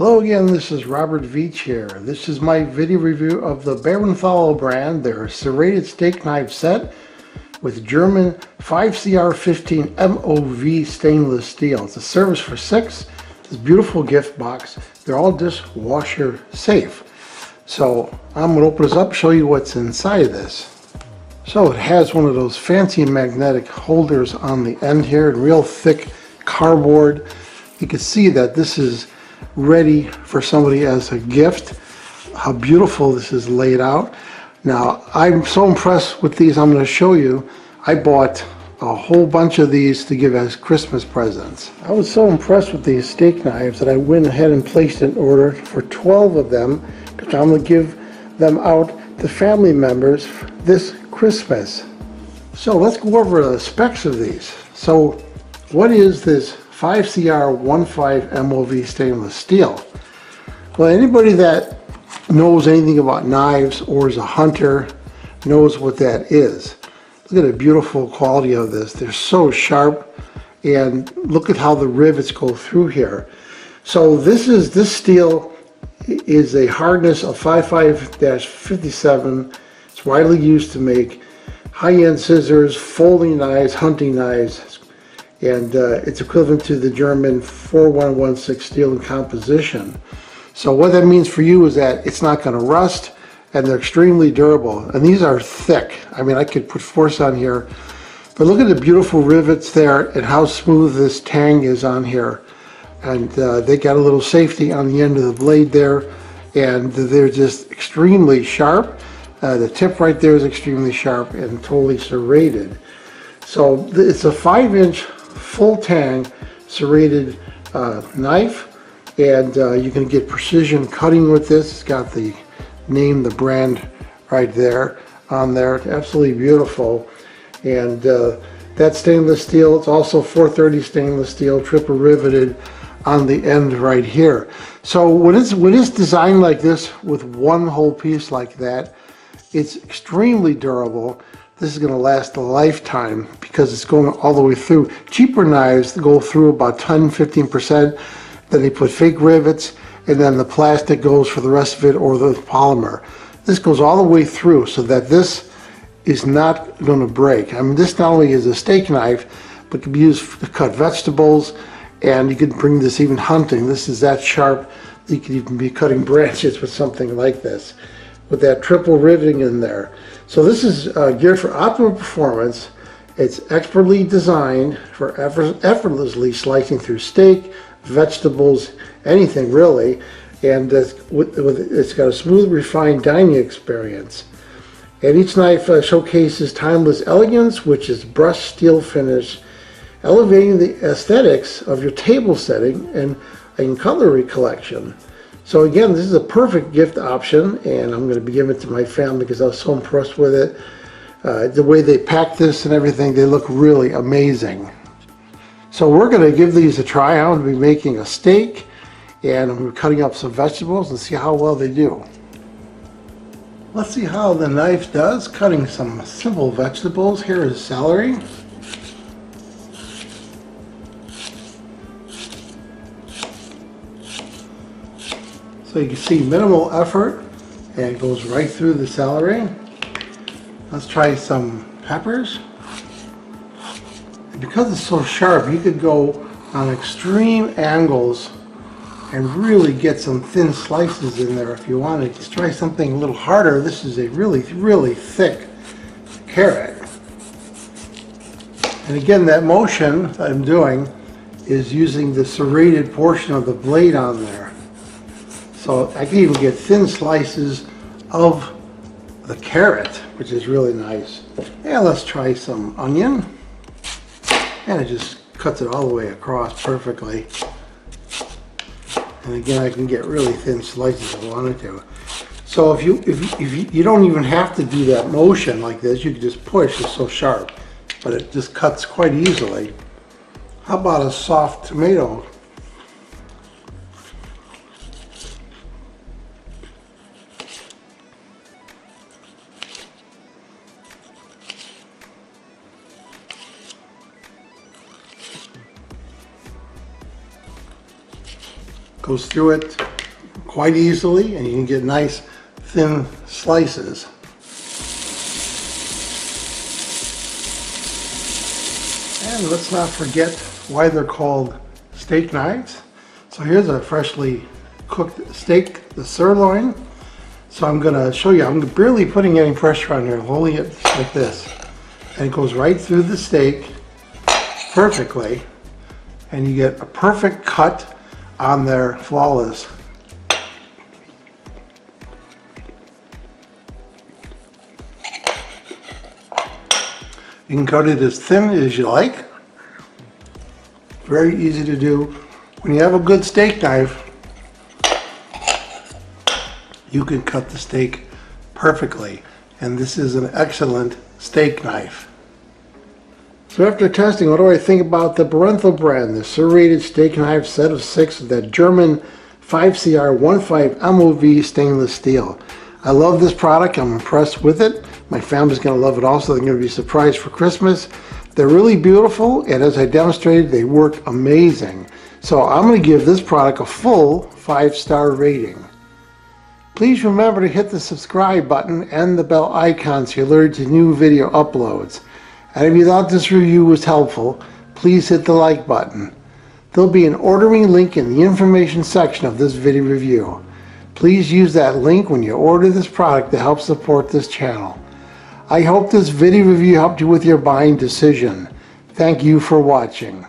Hello again, this is Robert Veach here. This is my video review of the Barenthal brand, their serrated steak knife set with German 5Cr15MoV stainless steel. It's a service for 6, this beautiful gift box. They're all dishwasher safe. So I'm going to open this up, show you what's inside of this. So it has one of those fancy magnetic holders on the end here, and real thick cardboard. You can see that this is ready for somebody as a gift. How beautiful this is laid out. Now I'm so impressed with these. I'm going to show you. I bought a whole bunch of these to give as Christmas presents. I was so impressed with these steak knives that I went ahead and placed an order for 12 of them because I'm going to give them out to family members this Christmas. So let's go over the specs of these. So what is this 5Cr15MoV stainless steel? Well, anybody that knows anything about knives or is a hunter knows what that is. Look at the beautiful quality of this. They're so sharp, and look at how the rivets go through here. So this steel is a hardness of 55-57. It's widely used to make high-end scissors, folding knives, hunting knives, and it's equivalent to the German 4116 steel in composition. So what that means for you is that it's not going to rust, and they're extremely durable. And these are thick. I mean, I could put force on here, but look at the beautiful rivets there and how smooth this tang is on here. And they got a little safety on the end of the blade there, and they're just extremely sharp. The tip right there is extremely sharp and totally serrated. So it's a 5-inch full-tang serrated knife, and you can get precision cutting with this. It's got the name, the brand right there on there. It's absolutely beautiful. And that stainless steel, it's also 430 stainless steel, triple riveted on the end right here. So when it's designed like this with one whole piece like that, it's extremely durable. This is going to last a lifetime because it's going all the way through. Cheaper knives go through about 10-15%. Then they put fake rivets, and then the plastic goes for the rest of it, or the polymer. This goes all the way through so that this is not going to break. I mean, this not only is a steak knife, but can be used to cut vegetables, and you can bring this even hunting. This is that sharp that you can even be cutting branches with something like this, with that triple riveting in there. So this is geared for optimum performance. It's expertly designed for effortlessly slicing through steak, vegetables, anything really, and it's got a smooth, refined dining experience. And each knife showcases timeless elegance, which is brushed steel finish, elevating the aesthetics of your table setting and cutlery collection. So again, this is a perfect gift option, and I'm going to be giving it to my family because I was so impressed with it. The way they pack this and everything, they look really amazing. So we're going to give these a try. I'm going to be making a steak, and I'm going to be cutting up some vegetables and see how well they do. Let's see how the knife does cutting some simple vegetables. Here is celery. So you can see minimal effort, and it goes right through the celery. Let's try some peppers. And because it's so sharp, you could go on extreme angles and really get some thin slices in there if you wanted. Let's try something a little harder. This is a really, really thick carrot. And again, that motion that I'm doing is using the serrated portion of the blade on there. So I can even get thin slices of the carrot, which is really nice. And let's try some onion. And it just cuts it all the way across perfectly. And again, I can get really thin slices if I wanted to. So if you don't even have to do that motion like this, you can just push. It's so sharp, but it just cuts quite easily. How about a soft tomato? Goes through it. quite easily, and you can get nice thin slices. And let's not forget why they're called steak knives. So here's a freshly cooked steak, the sirloin. So I'm going to show you, I'm barely putting any pressure on here, holding it like this. And it goes right through the steak perfectly. And you get a perfect cut on there, flawless. You can cut it as thin as you like. Very easy to do. When you have a good steak knife, you can cut the steak perfectly. And this is an excellent steak knife. So after testing, what do I think about the Barenthal brand, the serrated steak knife set of 6 with that German 5Cr15MoV stainless steel? I love this product. I'm impressed with it. My family's going to love it also. They're going to be surprised for Christmas. They're really beautiful, and as I demonstrated, they work amazing. So I'm going to give this product a full 5-star rating. Please remember to hit the subscribe button and the bell icon so you're alerted to new video uploads. And if you thought this review was helpful, please hit the like button. There'll be an ordering link in the information section of this video review. Please use that link when you order this product to help support this channel. I hope this video review helped you with your buying decision. Thank you for watching.